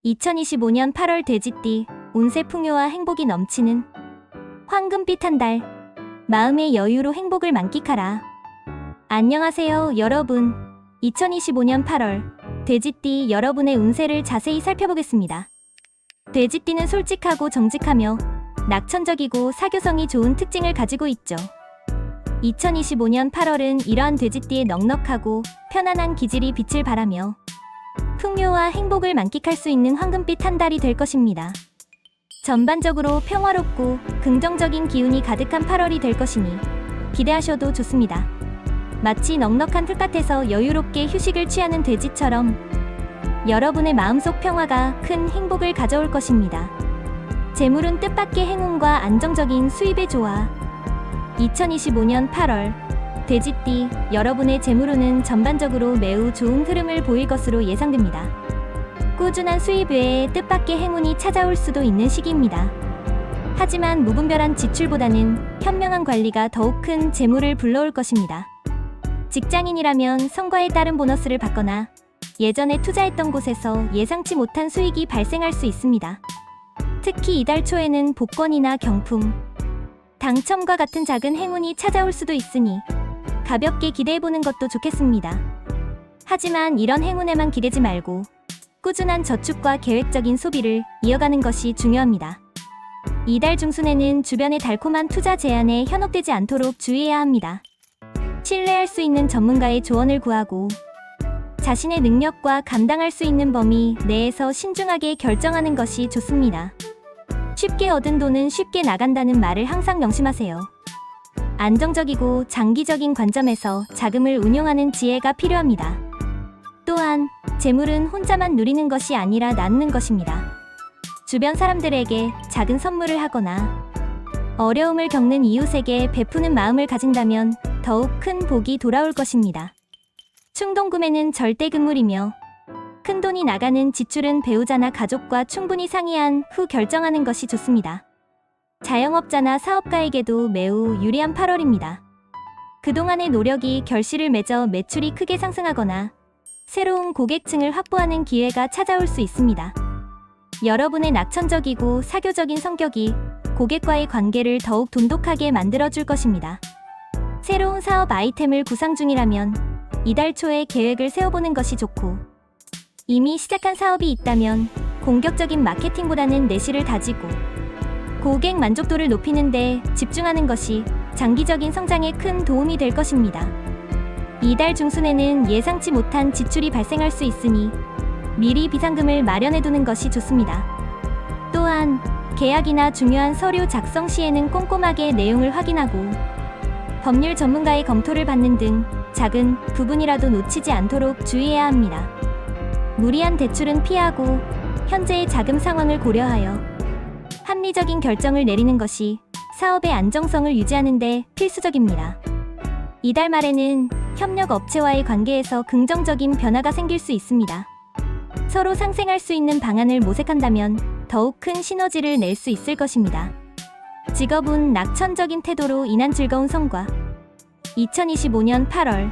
2025년 8월 돼지띠, 운세 풍요와 행복이 넘치는 황금빛 한 달, 마음의 여유로 행복을 만끽하라. 안녕하세요 여러분. 2025년 8월 돼지띠 여러분의 운세를 자세히 살펴보겠습니다. 돼지띠는 솔직하고 정직하며 낙천적이고 사교성이 좋은 특징을 가지고 있죠. 2025년 8월은 이러한 돼지띠의 넉넉하고 편안한 기질이 빛을 발하며 풍요와 행복을 만끽할 수 있는 황금빛 한 달이 될 것입니다. 전반적으로 평화롭고 긍정적인 기운이 가득한 8월이 될 것이니 기대하셔도 좋습니다. 마치 넉넉한 풀밭에서 여유롭게 휴식을 취하는 돼지처럼 여러분의 마음속 평화가 큰 행복을 가져올 것입니다. 재물은 뜻밖의 행운과 안정적인 수입의 조화. 2025년 8월 돼지띠 여러분의 재물운은 전반적으로 매우 좋은 흐름을 보일 것으로 예상됩니다. 꾸준한 수입 외에 뜻밖의 행운이 찾아올 수도 있는 시기입니다. 하지만 무분별한 지출보다는 현명한 관리가 더욱 큰 재물을 불러올 것입니다. 직장인이라면 성과에 따른 보너스를 받거나 예전에 투자했던 곳에서 예상치 못한 수익이 발생할 수 있습니다. 특히 이달 초에는 복권이나 경품, 당첨과 같은 작은 행운이 찾아올 수도 있으니 가볍게 기대해보는 것도 좋겠습니다. 하지만 이런 행운에만 기대지 말고 꾸준한 저축과 계획적인 소비를 이어가는 것이 중요합니다. 이달 중순에는 주변의 달콤한 투자 제안에 현혹되지 않도록 주의해야 합니다. 신뢰할 수 있는 전문가의 조언을 구하고 자신의 능력과 감당할 수 있는 범위 내에서 신중하게 결정하는 것이 좋습니다. 쉽게 얻은 돈은 쉽게 나간다는 말을 항상 명심하세요. 안정적이고 장기적인 관점에서 자금을 운용하는 지혜가 필요합니다. 또한 재물은 혼자만 누리는 것이 아니라 나누는 것입니다. 주변 사람들에게 작은 선물을 하거나 어려움을 겪는 이웃에게 베푸는 마음을 가진다면 더욱 큰 복이 돌아올 것입니다. 충동구매는 절대 금물이며 큰돈이 나가는 지출은 배우자나 가족과 충분히 상의한 후 결정하는 것이 좋습니다. 자영업자나 사업가에게도 매우 유리한 8월입니다. 그동안의 노력이 결실을 맺어 매출이 크게 상승하거나 새로운 고객층을 확보하는 기회가 찾아올 수 있습니다. 여러분의 낙천적이고 사교적인 성격이 고객과의 관계를 더욱 돈독하게 만들어줄 것입니다. 새로운 사업 아이템을 구상 중이라면 이달 초에 계획을 세워보는 것이 좋고, 이미 시작한 사업이 있다면 공격적인 마케팅보다는 내실을 다지고 고객 만족도를 높이는 데 집중하는 것이 장기적인 성장에 큰 도움이 될 것입니다. 이달 중순에는 예상치 못한 지출이 발생할 수 있으니 미리 비상금을 마련해두는 것이 좋습니다. 또한 계약이나 중요한 서류 작성 시에는 꼼꼼하게 내용을 확인하고 법률 전문가의 검토를 받는 등 작은 부분이라도 놓치지 않도록 주의해야 합니다. 무리한 대출은 피하고 현재의 자금 상황을 고려하여 합리적인 결정을 내리는 것이 사업의 안정성을 유지하는 데 필수적입니다. 이달 말에는 협력 업체와의 관계에서 긍정적인 변화가 생길 수 있습니다. 서로 상생할 수 있는 방안을 모색한다면 더욱 큰 시너지를 낼 수 있을 것입니다. 직업은 낙천적인 태도로 인한 즐거운 성과. 2025년 8월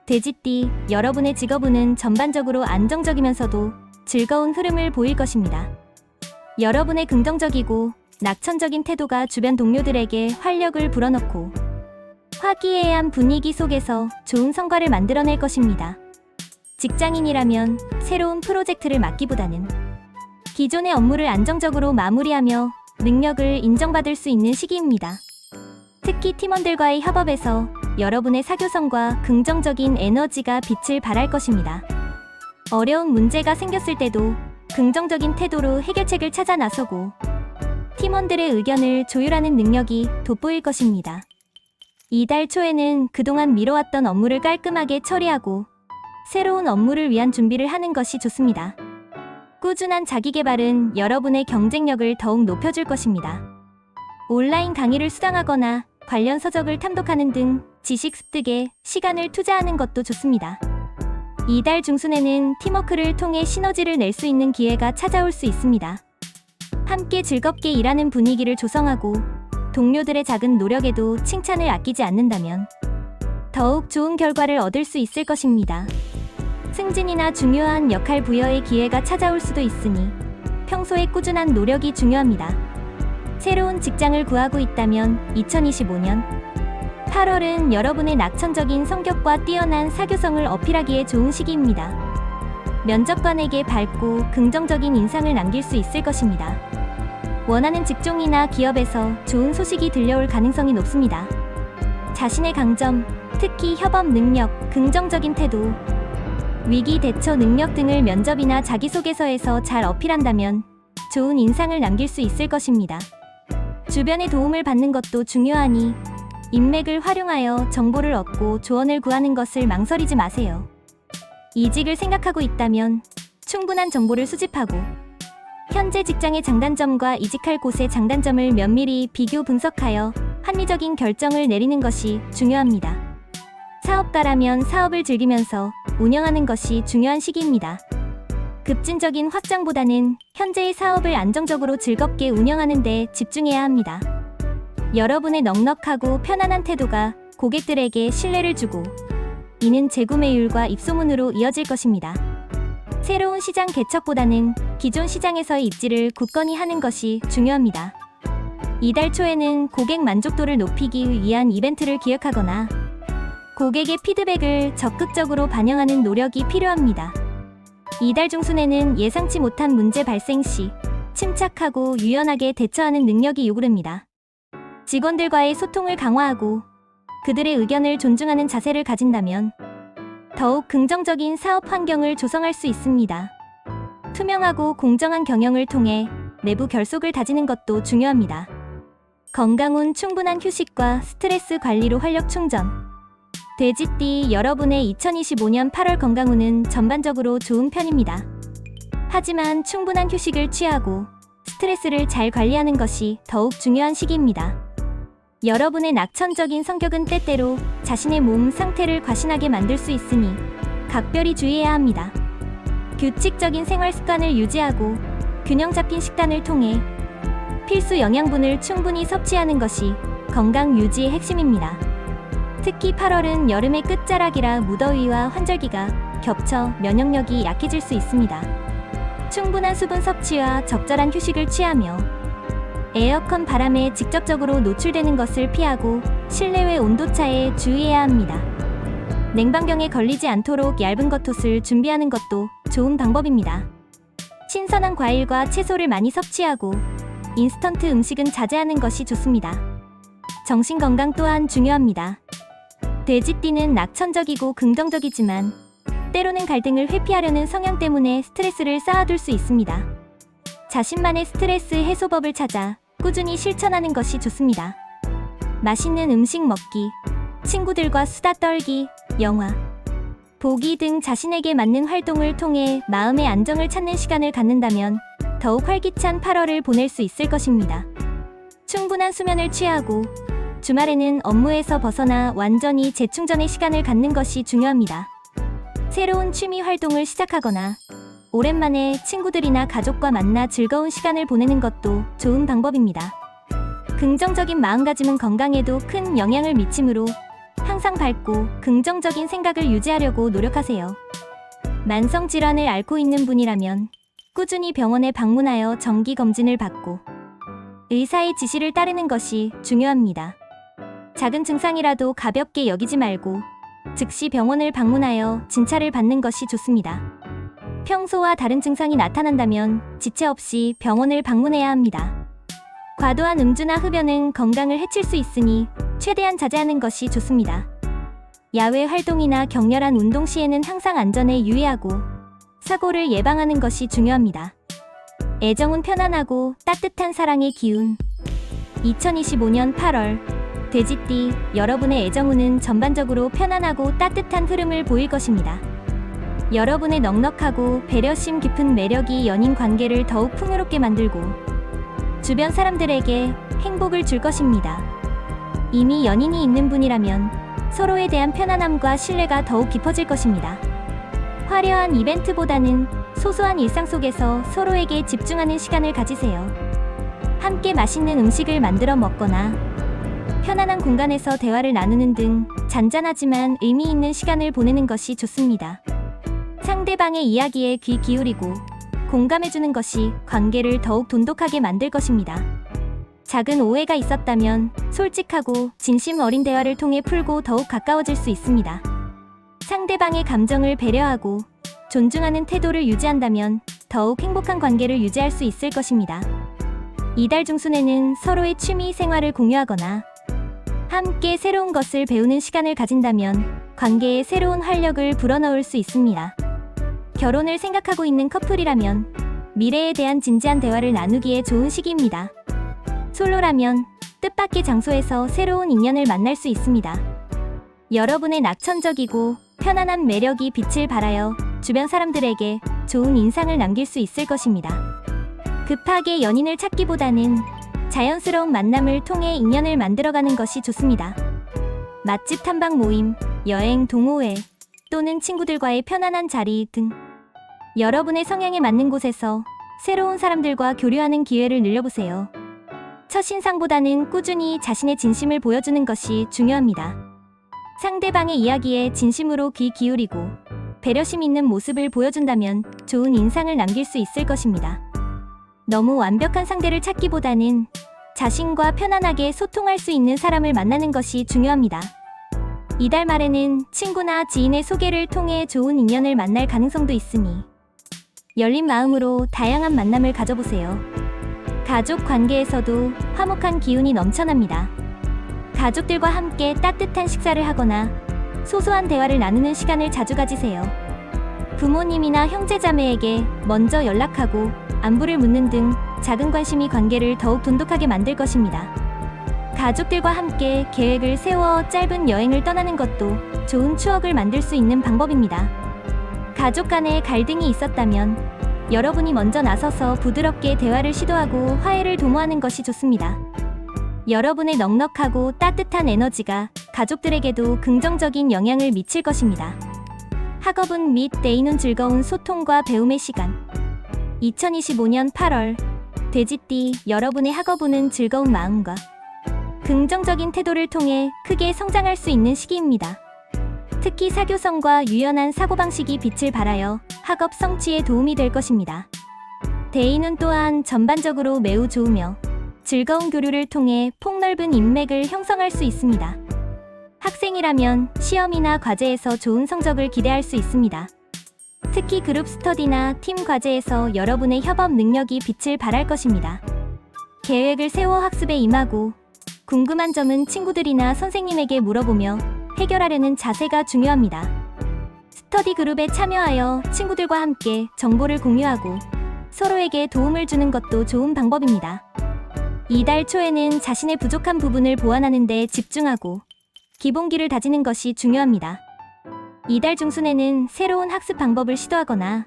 돼지띠 여러분의 직업운은 전반적으로 안정적이면서도 즐거운 흐름을 보일 것입니다. 여러분의 긍정적이고 낙천적인 태도가 주변 동료들에게 활력을 불어넣고 화기애애한 분위기 속에서 좋은 성과를 만들어낼 것입니다. 직장인이라면 새로운 프로젝트를 맡기보다는 기존의 업무를 안정적으로 마무리하며 능력을 인정받을 수 있는 시기입니다. 특히 팀원들과의 협업에서 여러분의 사교성과 긍정적인 에너지가 빛을 발할 것입니다. 어려운 문제가 생겼을 때도 긍정적인 태도로 해결책을 찾아 나서고 팀원들의 의견을 조율하는 능력이 돋보일 것입니다. 이달 초에는 그동안 미뤄왔던 업무를 깔끔하게 처리하고 새로운 업무를 위한 준비를 하는 것이 좋습니다. 꾸준한 자기개발은 여러분의 경쟁력을 더욱 높여줄 것입니다. 온라인 강의를 수강하거나 관련 서적을 탐독하는 등 지식 습득에 시간을 투자하는 것도 좋습니다. 이달 중순에는 팀워크를 통해 시너지를 낼 수 있는 기회가 찾아올 수 있습니다. 함께 즐겁게 일하는 분위기를 조성하고 동료들의 작은 노력에도 칭찬을 아끼지 않는다면 더욱 좋은 결과를 얻을 수 있을 것입니다. 승진이나 중요한 역할 부여의 기회가 찾아올 수도 있으니 평소에 꾸준한 노력이 중요합니다. 새로운 직장을 구하고 있다면 2025년 8월은 여러분의 낙천적인 성격과 뛰어난 사교성을 어필하기에 좋은 시기입니다. 면접관에게 밝고 긍정적인 인상을 남길 수 있을 것입니다. 원하는 직종이나 기업에서 좋은 소식이 들려올 가능성이 높습니다. 자신의 강점, 특히 협업 능력, 긍정적인 태도, 위기 대처 능력 등을 면접이나 자기소개서에서 잘 어필한다면 좋은 인상을 남길 수 있을 것입니다. 주변의 도움을 받는 것도 중요하니 인맥을 활용하여 정보를 얻고 조언을 구하는 것을 망설이지 마세요. 이직을 생각하고 있다면 충분한 정보를 수집하고 현재 직장의 장단점과 이직할 곳의 장단점을 면밀히 비교 분석하여 합리적인 결정을 내리는 것이 중요합니다. 사업가라면 사업을 즐기면서 운영하는 것이 중요한 시기입니다. 급진적인 확장보다는 현재의 사업을 안정적으로 즐겁게 운영하는 데 집중해야 합니다. 여러분의 넉넉하고 편안한 태도가 고객들에게 신뢰를 주고 이는 재구매율과 입소문으로 이어질 것입니다. 새로운 시장 개척보다는 기존 시장에서의 입지를 굳건히 하는 것이 중요합니다. 이달 초에는 고객 만족도를 높이기 위한 이벤트를 기획하거나 고객의 피드백을 적극적으로 반영하는 노력이 필요합니다. 이달 중순에는 예상치 못한 문제 발생 시 침착하고 유연하게 대처하는 능력이 요구됩니다. 직원들과의 소통을 강화하고 그들의 의견을 존중하는 자세를 가진다면 더욱 긍정적인 사업 환경을 조성할 수 있습니다. 투명하고 공정한 경영을 통해 내부 결속을 다지는 것도 중요합니다. 건강운 충분한 휴식과 스트레스 관리로 활력 충전. 돼지띠 여러분의 2025년 8월 건강운은 전반적으로 좋은 편입니다. 하지만 충분한 휴식을 취하고 스트레스를 잘 관리하는 것이 더욱 중요한 시기입니다. 여러분의 낙천적인 성격은 때때로 자신의 몸 상태를 과신하게 만들 수 있으니 각별히 주의해야 합니다. 규칙적인 생활 습관을 유지하고 균형 잡힌 식단을 통해 필수 영양분을 충분히 섭취하는 것이 건강 유지의 핵심입니다. 특히 8월은 여름의 끝자락이라 무더위와 환절기가 겹쳐 면역력이 약해질 수 있습니다. 충분한 수분 섭취와 적절한 휴식을 취하며 에어컨 바람에 직접적으로 노출되는 것을 피하고 실내외 온도차에 주의해야 합니다. 냉방병에 걸리지 않도록 얇은 겉옷을 준비하는 것도 좋은 방법입니다. 신선한 과일과 채소를 많이 섭취하고 인스턴트 음식은 자제하는 것이 좋습니다. 정신 건강 또한 중요합니다. 돼지띠는 낙천적이고 긍정적이지만 때로는 갈등을 회피하려는 성향 때문에 스트레스를 쌓아둘 수 있습니다. 자신만의 스트레스 해소법을 찾아 꾸준히 실천하는 것이 좋습니다. 맛있는 음식 먹기, 친구들과 수다 떨기, 영화 보기 등 자신에게 맞는 활동을 통해 마음의 안정을 찾는 시간을 갖는다면 더욱 활기찬 8월을 보낼 수 있을 것입니다. 충분한 수면을 취하고 주말에는 업무에서 벗어나 완전히 재충전의 시간을 갖는 것이 중요합니다. 새로운 취미 활동을 시작하거나 오랜만에 친구들이나 가족과 만나 즐거운 시간을 보내는 것도 좋은 방법입니다. 긍정적인 마음가짐은 건강에도 큰 영향을 미치므로 항상 밝고 긍정적인 생각을 유지하려고 노력하세요. 만성 질환을 앓고 있는 분이라면 꾸준히 병원에 방문하여 정기 검진을 받고 의사의 지시를 따르는 것이 중요합니다. 작은 증상이라도 가볍게 여기지 말고 즉시 병원을 방문하여 진찰을 받는 것이 좋습니다. 평소와 다른 증상이 나타난다면 지체 없이 병원을 방문해야 합니다. 과도한 음주나 흡연은 건강을 해칠 수 있으니 최대한 자제하는 것이 좋습니다. 야외 활동이나 격렬한 운동 시에는 항상 안전에 유의하고 사고를 예방하는 것이 중요합니다. 애정은 편안하고 따뜻한 사랑의 기운. 2025년 8월 돼지띠 여러분의 애정운은 전반적으로 편안하고 따뜻한 흐름을 보일 것입니다. 여러분의 넉넉하고 배려심 깊은 매력이 연인 관계를 더욱 풍요롭게 만들고 주변 사람들에게 행복을 줄 것입니다. 이미 연인이 있는 분이라면 서로에 대한 편안함과 신뢰가 더욱 깊어질 것입니다. 화려한 이벤트보다는 소소한 일상 속에서 서로에게 집중하는 시간을 가지세요. 함께 맛있는 음식을 만들어 먹거나 편안한 공간에서 대화를 나누는 등 잔잔하지만 의미 있는 시간을 보내는 것이 좋습니다. 상대방의 이야기에 귀 기울이고 공감해주는 것이 관계를 더욱 돈독하게 만들 것입니다. 작은 오해가 있었다면 솔직하고 진심 어린 대화를 통해 풀고 더욱 가까워질 수 있습니다. 상대방의 감정을 배려하고 존중하는 태도를 유지한다면 더욱 행복한 관계를 유지할 수 있을 것입니다. 이달 중순에는 서로의 취미 생활을 공유하거나 함께 새로운 것을 배우는 시간을 가진다면 관계에 새로운 활력을 불어넣을 수 있습니다. 결혼을 생각하고 있는 커플이라면 미래에 대한 진지한 대화를 나누기에 좋은 시기입니다. 솔로라면 뜻밖의 장소에서 새로운 인연을 만날 수 있습니다. 여러분의 낙천적이고 편안한 매력이 빛을 발하여 주변 사람들에게 좋은 인상을 남길 수 있을 것입니다. 급하게 연인을 찾기보다는 자연스러운 만남을 통해 인연을 만들어가는 것이 좋습니다. 맛집 탐방 모임, 여행, 동호회 또는 친구들과의 편안한 자리 등 여러분의 성향에 맞는 곳에서 새로운 사람들과 교류하는 기회를 늘려보세요. 첫인상보다는 꾸준히 자신의 진심을 보여주는 것이 중요합니다. 상대방의 이야기에 진심으로 귀 기울이고 배려심 있는 모습을 보여준다면 좋은 인상을 남길 수 있을 것입니다. 너무 완벽한 상대를 찾기보다는 자신과 편안하게 소통할 수 있는 사람을 만나는 것이 중요합니다. 이달 말에는 친구나 지인의 소개를 통해 좋은 인연을 만날 가능성도 있으니 열린 마음으로 다양한 만남을 가져보세요. 가족 관계에서도 화목한 기운이 넘쳐납니다. 가족들과 함께 따뜻한 식사를 하거나 소소한 대화를 나누는 시간을 자주 가지세요. 부모님이나 형제자매에게 먼저 연락하고 안부를 묻는 등 작은 관심이 관계를 더욱 돈독하게 만들 것입니다. 가족들과 함께 계획을 세워 짧은 여행을 떠나는 것도 좋은 추억을 만들 수 있는 방법입니다. 가족 간에 갈등이 있었다면 여러분이 먼저 나서서 부드럽게 대화를 시도하고 화해를 도모하는 것이 좋습니다. 여러분의 넉넉하고 따뜻한 에너지가 가족들에게도 긍정적인 영향을 미칠 것입니다. 학업운 및 대인운 즐거운 소통과 배움의 시간. 2025년 8월 돼지띠 여러분의 학업운은 즐거운 마음과 긍정적인 태도를 통해 크게 성장할 수 있는 시기입니다. 특히 사교성과 유연한 사고방식이 빛을 발하여 학업 성취에 도움이 될 것입니다. 대인운 또한 전반적으로 매우 좋으며 즐거운 교류를 통해 폭넓은 인맥을 형성할 수 있습니다. 학생이라면 시험이나 과제에서 좋은 성적을 기대할 수 있습니다. 특히 그룹 스터디나 팀 과제에서 여러분의 협업 능력이 빛을 발할 것입니다. 계획을 세워 학습에 임하고 궁금한 점은 친구들이나 선생님에게 물어보며 해결하려는 자세가 중요합니다. 스터디 그룹에 참여하여 친구들과 함께 정보를 공유하고 서로에게 도움을 주는 것도 좋은 방법입니다. 이달 초에는 자신의 부족한 부분을 보완하는 데 집중하고 기본기를 다지는 것이 중요합니다. 이달 중순에는 새로운 학습 방법을 시도하거나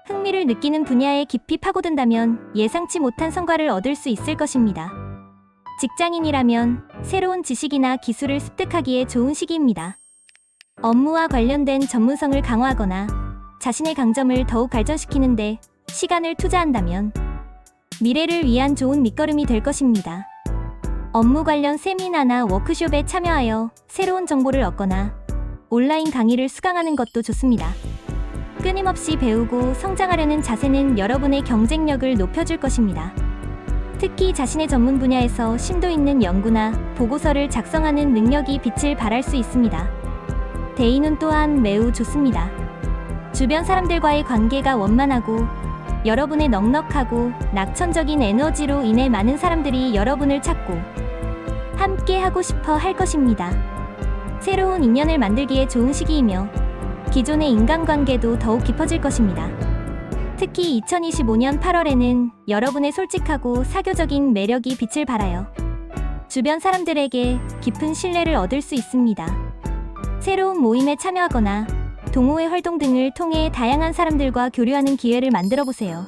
흥미를 느끼는 분야에 깊이 파고든다면 예상치 못한 성과를 얻을 수 있을 것입니다. 직장인이라면 새로운 지식이나 기술을 습득하기에 좋은 시기입니다. 업무와 관련된 전문성을 강화하거나 자신의 강점을 더욱 발전시키는 데 시간을 투자한다면 미래를 위한 좋은 밑거름이 될 것입니다. 업무 관련 세미나나 워크숍에 참여하여 새로운 정보를 얻거나 온라인 강의를 수강하는 것도 좋습니다. 끊임없이 배우고 성장하려는 자세는 여러분의 경쟁력을 높여줄 것입니다. 특히 자신의 전문 분야에서 심도 있는 연구나 보고서를 작성하는 능력이 빛을 발할 수 있습니다. 대인운 또한 매우 좋습니다. 주변 사람들과의 관계가 원만하고 여러분의 넉넉하고 낙천적인 에너지로 인해 많은 사람들이 여러분을 찾고 함께 하고 싶어 할 것입니다. 새로운 인연을 만들기에 좋은 시기이며 기존의 인간관계도 더욱 깊어질 것입니다. 특히 2025년 8월에는 여러분의 솔직하고 사교적인 매력이 빛을 발하여 주변 사람들에게 깊은 신뢰를 얻을 수 있습니다. 새로운 모임에 참여하거나 동호회 활동 등을 통해 다양한 사람들과 교류하는 기회를 만들어 보세요.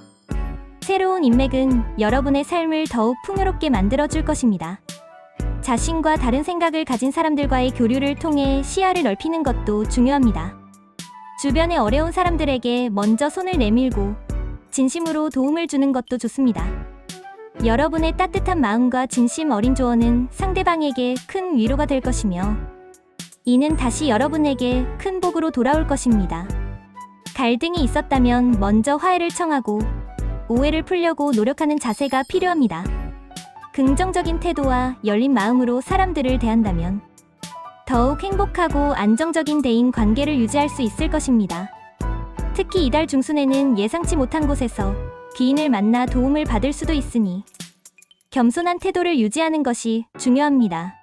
새로운 인맥은 여러분의 삶을 더욱 풍요롭게 만들어줄 것입니다. 자신과 다른 생각을 가진 사람들과의 교류를 통해 시야를 넓히는 것도 중요합니다. 주변의 어려운 사람들에게 먼저 손을 내밀고 진심으로 도움을 주는 것도 좋습니다. 여러분의 따뜻한 마음과 진심 어린 조언은 상대방에게 큰 위로가 될 것이며 이는 다시 여러분에게 큰 복으로 돌아올 것입니다. 갈등이 있었다면 먼저 화해를 청하고 오해를 풀려고 노력하는 자세가 필요합니다. 긍정적인 태도와 열린 마음으로 사람들을 대한다면 더욱 행복하고 안정적인 대인 관계를 유지할 수 있을 것입니다. 특히 이달 중순에는 예상치 못한 곳에서 귀인을 만나 도움을 받을 수도 있으니 겸손한 태도를 유지하는 것이 중요합니다.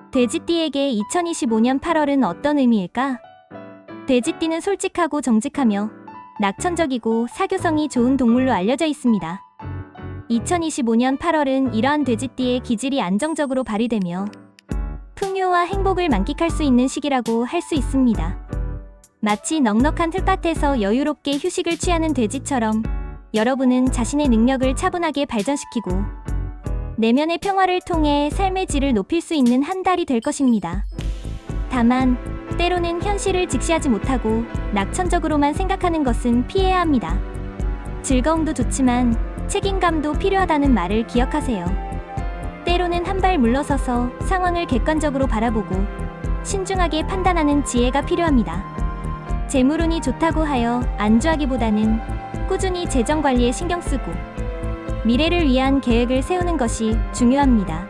돼지띠에게 2025년 8월은 어떤 의미일까? 돼지띠는 솔직하고 정직하며 낙천적이고 사교성이 좋은 동물로 알려져 있습니다. 2025년 8월은 이러한 돼지띠의 기질이 안정적으로 발휘되며 풍요와 행복을 만끽할 수 있는 시기라고 할 수 있습니다. 마치 넉넉한 흙밭에서 여유롭게 휴식을 취하는 돼지처럼 여러분은 자신의 능력을 차분하게 발전시키고 내면의 평화를 통해 삶의 질을 높일 수 있는 한 달이 될 것입니다. 다만 때로는 현실을 직시하지 못하고 낙천적으로만 생각하는 것은 피해야 합니다. 즐거움도 좋지만 책임감도 필요하다는 말을 기억하세요. 때로는 한 발 물러서서 상황을 객관적으로 바라보고 신중하게 판단하는 지혜가 필요합니다. 재물운이 좋다고 하여 안주하기보다는 꾸준히 재정 관리에 신경 쓰고 미래를 위한 계획을 세우는 것이 중요합니다.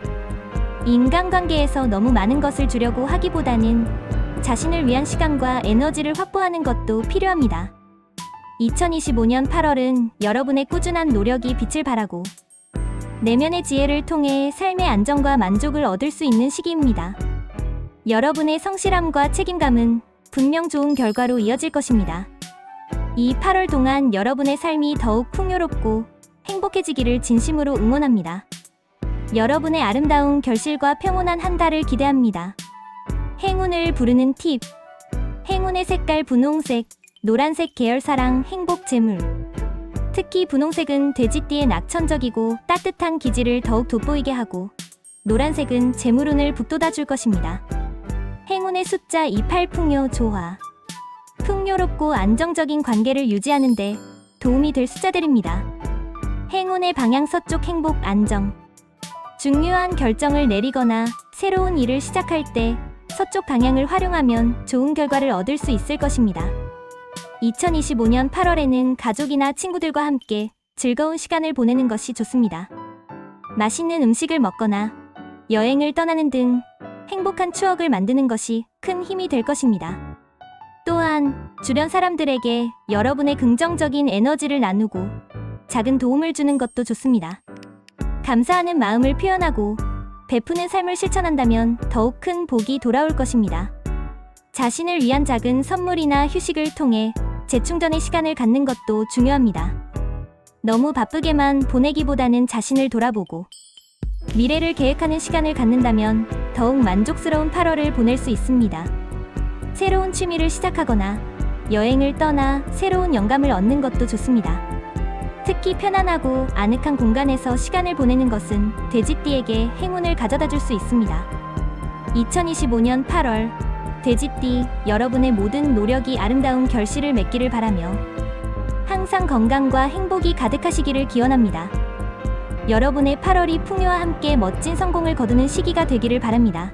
인간관계에서 너무 많은 것을 주려고 하기보다는 자신을 위한 시간과 에너지를 확보하는 것도 필요합니다. 2025년 8월은 여러분의 꾸준한 노력이 빛을 발하고 내면의 지혜를 통해 삶의 안정과 만족을 얻을 수 있는 시기입니다. 여러분의 성실함과 책임감은 분명 좋은 결과로 이어질 것입니다. 이 8월 동안 여러분의 삶이 더욱 풍요롭고 행복해지기를 진심으로 응원합니다. 여러분의 아름다운 결실과 평온한 한 달을 기대합니다. 행운을 부르는 팁. 행운의 색깔 분홍색, 노란색 계열사랑 행복 재물. 특히 분홍색은 돼지띠의 낙천적이고 따뜻한 기질을 더욱 돋보이게 하고 노란색은 재물운을 북돋아줄 것입니다. 행운의 숫자 28 풍요 조화. 풍요롭고 안정적인 관계를 유지하는 데 도움이 될 숫자들입니다. 행운의 방향 서쪽 행복 안정. 중요한 결정을 내리거나 새로운 일을 시작할 때 서쪽 방향을 활용하면 좋은 결과를 얻을 수 있을 것입니다. 2025년 8월에는 가족이나 친구들과 함께 즐거운 시간을 보내는 것이 좋습니다. 맛있는 음식을 먹거나 여행을 떠나는 등 행복한 추억을 만드는 것이 큰 힘이 될 것입니다. 또한 주변 사람들에게 여러분의 긍정적인 에너지를 나누고 작은 도움을 주는 것도 좋습니다. 감사하는 마음을 표현하고 베푸는 삶을 실천한다면 더욱 큰 복이 돌아올 것입니다. 자신을 위한 작은 선물이나 휴식을 통해 재충전의 시간을 갖는 것도 중요합니다. 너무 바쁘게만 보내기보다는 자신을 돌아보고 미래를 계획하는 시간을 갖는다면 더욱 만족스러운 8월을 보낼 수 있습니다. 새로운 취미를 시작하거나 여행을 떠나 새로운 영감을 얻는 것도 좋습니다. 특히 편안하고 아늑한 공간에서 시간을 보내는 것은 돼지띠에게 행운을 가져다 줄 수 있습니다. 2025년 8월 돼지띠, 여러분의 모든 노력이 아름다운 결실을 맺기를 바라며 항상 건강과 행복이 가득하시기를 기원합니다. 여러분의 8월이 풍요와 함께 멋진 성공을 거두는 시기가 되기를 바랍니다.